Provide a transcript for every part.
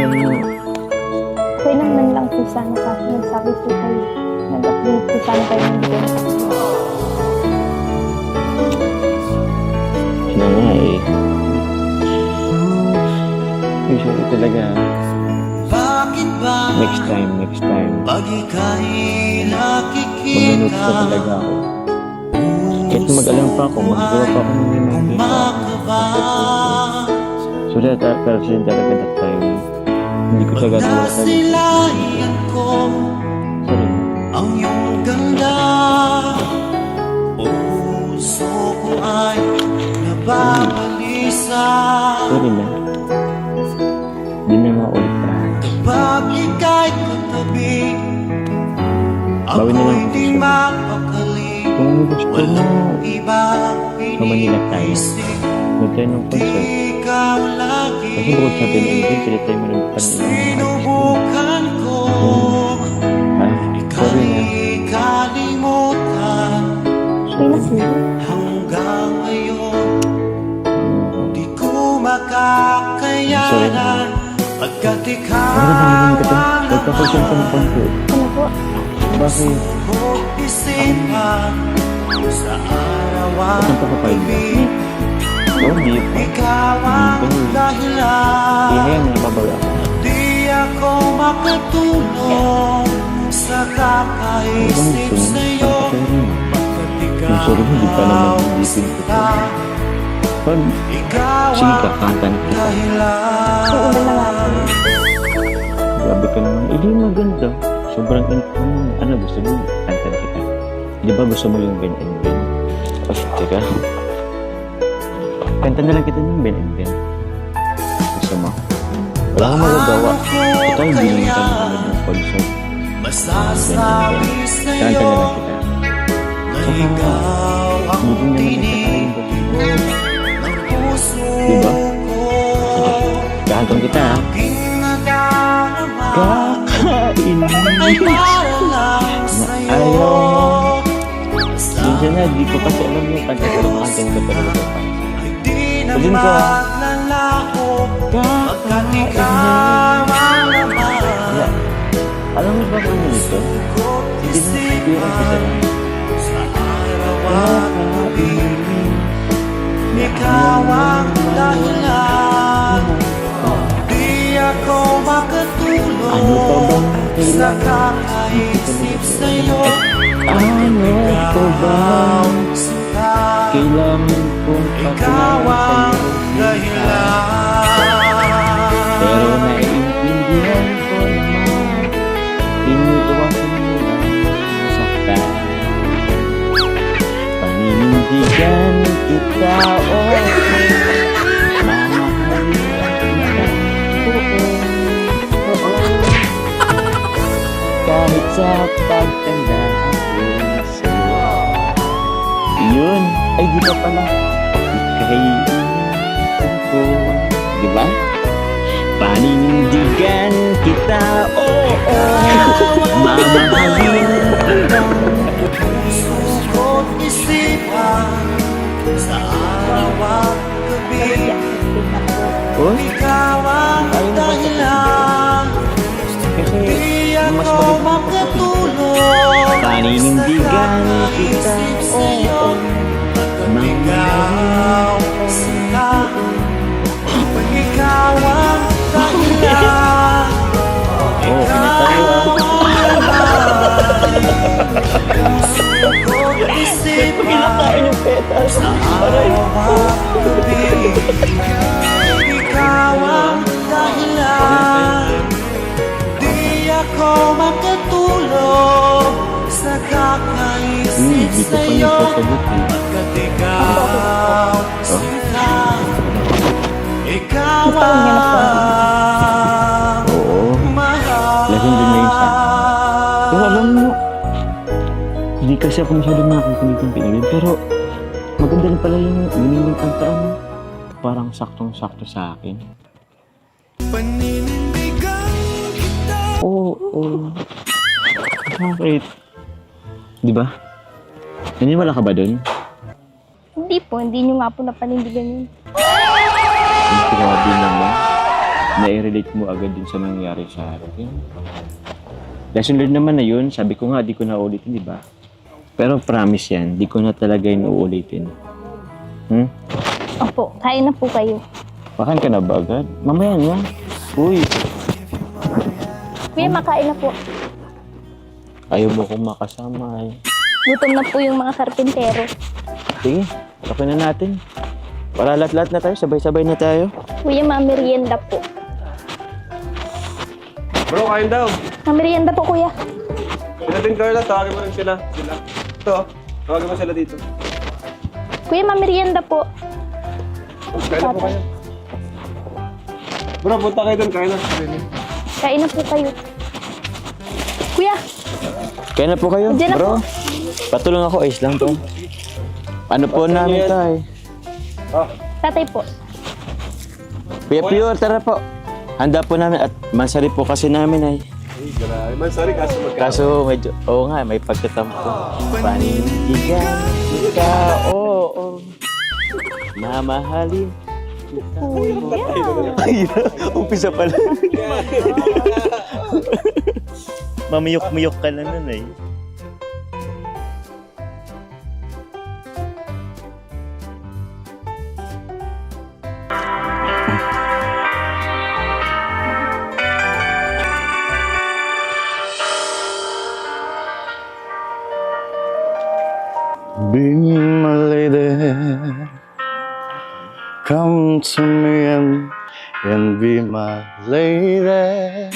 sitwasyon mo. Okay naman lang po sana kasi nagsabi po kayo. Nag-update po sana kayo ng dito. Ano nga eh. Usually talaga. Next time. Mag-note ka talaga ako. Kahit mag-alam pa ako, mag-gawa pa ako ng so that kasi talaga that time, hindi ko talaga gawa sa sorry. Ang iyong ganda, puso ko ay nababalisa. Sorry na. Di na maulit pa. Kapag ika'y katabi, Bawin na lang ako'y di mapakali. Kung gusto mo, Walang ibang Manila tayo. iniisip. Mag-try ng concert. Ikaw lagi Kasi bukod sa pinag-ibig, pinag-try mo rin pa ng ilang sinubukan ko. ha? Sorry na. Kalimutan Okay na sila. hanggang ngayon. Di ko makakayanan pagkat ikaw Ano ba naman ka to? Nagpapasyon ka ng concert. Ano po? Bakit? ang isipan sa araw Saan pa kapay ba? Oh, di pa. ikaw ang dahilan. Ingay mo na babawi ako. Di ako makatulong sa kakaisip sa'yo. Pagkat Yung sorry mo, di pa naman isipin ko to. Pag, ikaw sige ka, ang kantan kita. dahilan. Yung una na nga po. Grabe ka naman. Eh, di maganda. Sobrang ano gusto mo? Kantan kita. Di ba gusto mo yung Ben and Ben? Oh, teka. Kanta na lang kita ng Ben and Ben. Gusto mo? Wala kang magagawa. Ito, hindi naman tayo naman ng concert. Masasabi Kanta sa'yo na lang kita. na ikaw ang Hindi naman kita tinitibok ng puso Diba? ko. Kakantong kita ha. Aking nadarama Kakain. ay para lang sa'yo. Ayaw. Minsan na, di ko kasi alam yung kanta pero makantong ko talaga. Ay di na Sabihin ko, maglalaho pagkat ikaw ang laman. Alam mo ba kung ano ito? Hindi na hindi ko kasi alam. Sa araw at gabi, ikaw ang dahilan. Di ako makatulong Ano pa bang sa kailangan? kakaisip sa'yo. Ano pa bang Sinta, kailangan kong ikaw pakilala ang sa'yo? dahilan. Pero naiintindihan ko naman, iniiwasan mo lang masaktan. Paninindigan kita, okay. Mamahalin kita, oo. Kahit sa pagtanda ko sa'yo. Yun, ay di ba pala? Kailangan ko, di ba? Paninindigan kita, oo. Mamahalin kita. Puso't isipan sa araw at gabi, Oh, ikaw ang dahilan. kasi Di mas ako maganda makatulong Paninindigan kita, oo. ikaw sila. Ikaw ang dahilan. Oo, pinatawa. Puso't isipan yung petas. sa araw at gabi, ikaw ang dahilan. Di ako makatulong sa kakaisip Di ko pa sa'yo. nasasagot eh. Pagkat ikaw sinta, ikaw Taon niya na po. ang Oo. mahal. Lasing din na yun sa pero alam mo, hindi kasi ako masyadong nakakinig ng pinigin, pero maganda rin pala yung meaning ng kanta, ano? Parang saktong-sakto sa akin. Paninindigan kita. Oo. Bakit? Di ba? Naniniwala ka ba dun? Hindi po, hindi nyo nga po napanindigan yun. Ang grabe naman. na-relate mo agad din sa nangyari sa akin. Lesson learned naman na yun. Sabi ko nga, di ko na ulitin, di ba? Pero promise yan, di ko na talaga yun uulitin. Opo, kain na po kayo. Pakan ka na ba agad? Mamaya na. Uy, Kuya, makain na po. ayaw mo kong makasama eh. Gutom na po yung mga karpintero. Sige, okay na natin. Para lahat-lahat na tayo, sabay-sabay na tayo. Kuya, mamerienda po. Bro, kain daw. Mamerienda po, kuya. Sila din, Carla. Tawagin mo rin sila. Ito, tawagin mo sila dito. Kuya, mamerienda po. Kain na po kayo. Bro, punta kayo doon. Kain na. Kain na po kayo. Kuya, Kaya na po kayo, Diyan na bro. Patulong ako, ayos lang to. Ano po namin tayo? tatay po. Kuya Pure, tara po. Handa po namin at mansari po kasi namin ay. Ay, grabe. Man, sorry, kaso Kaso medyo, oo nga, may pagkatampo. Panindigan kita, oo. Mamahalin kita. Ay, umpisa pala. Mamiyok-miyok ka na nun eh. Be my lady, come to me and be my lady.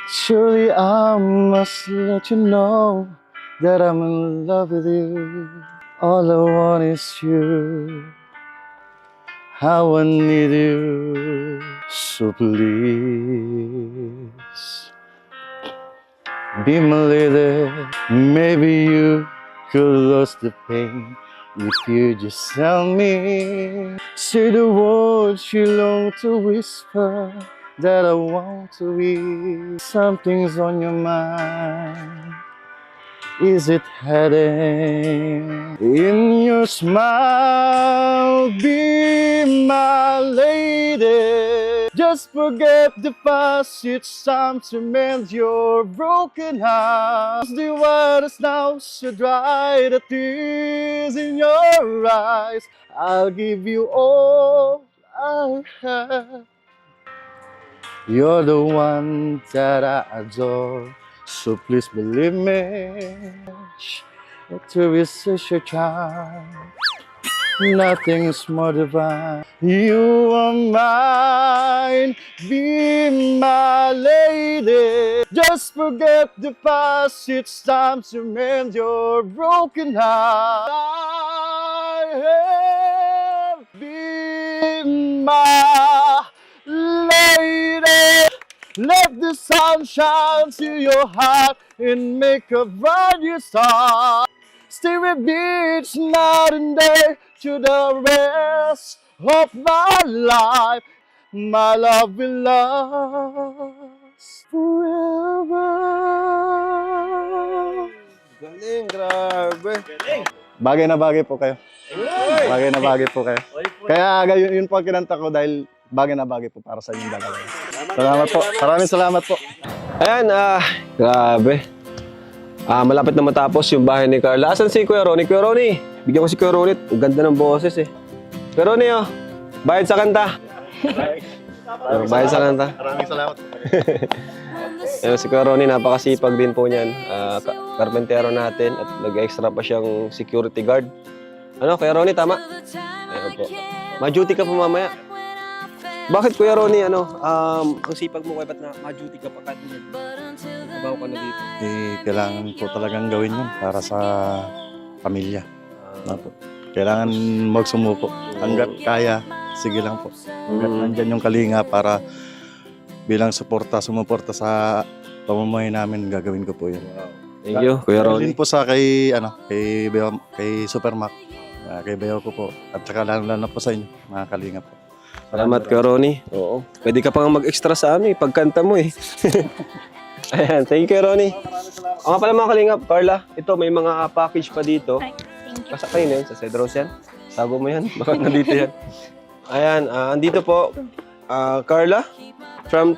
Surely I must let you know that I'm in love with you. All I want is you, how I need you. So please, be my lady. Maybe you could lose the pain if you just tell me. Say the words you long to whisper that I want to hear. Something's on your mind. Is it hiding in your smile? Be my lady. Just forget the past. It's time to mend your broken heart. The waters now so dry, the tears in your eyes. I'll give you all I have. You're the one that I adore. So please believe me, to resist your charm. Nothing's more divine. You are mine, be my lady. Just forget the past. It's time to mend your broken heart. I have be my lady. Let the sun shine to your heart and make a bright new star. Stay with me each night and day to the rest of my life. My love will last forever. Galing, grabe. Bagay na bagay po kayo. Bagay na bagay po kayo. Kaya yun po ang kinanta ko dahil bagay na bagay po para sa inyong dalawa. Salamat po. Maraming salamat po. Ayan, grabe. Malapit na matapos yung bahay ni Carla. Asan si Kuya Ronnie? Kuya Ronnie, bigyan ko si Kuya Ronnie. Ang ganda ng boses eh. Kuya Ronnie, oh. Bayad sa kanta. Bayad sa kanta. Maraming salamat. Ayan, si Kuya Ronnie, napakasipag din po niyan. Karpentero natin at nag-extra pa siyang security guard. Ano, Kuya Ronnie, tama? Ayan po. Ma-duty ka po mamaya. Bakit, Kuya Ronnie, ang sipag mo kaya ba't na ma-duty ka pa kanina? Trabaho ka na dito. Kailangan po talagang gawin yun para sa pamilya. Kailangan magsumuko. Hanggat kaya, sige lang po. Hanggat nandyan yung kalinga para bilang sumuporta sa pamumuhay namin, gagawin ko po yun. Thank you, Kuya Dahil Ronnie. din po sa kay Supermac, kay Bayo ko po, at saka lalo po sa inyo, mga kalinga po. Salamat, Kuya Ronnie. Oo. Pwede ka pang mag-extra sa pagkanta mo eh. Ayan, thank you, Kuya Ronnie. O nga pala mga kalingap, Carla, ito may mga package pa dito. Ay, thank you. Kasakay na yun sa Cedros yan. Tago mo yan, baka nandito yan. Ayan, andito po, Carla, from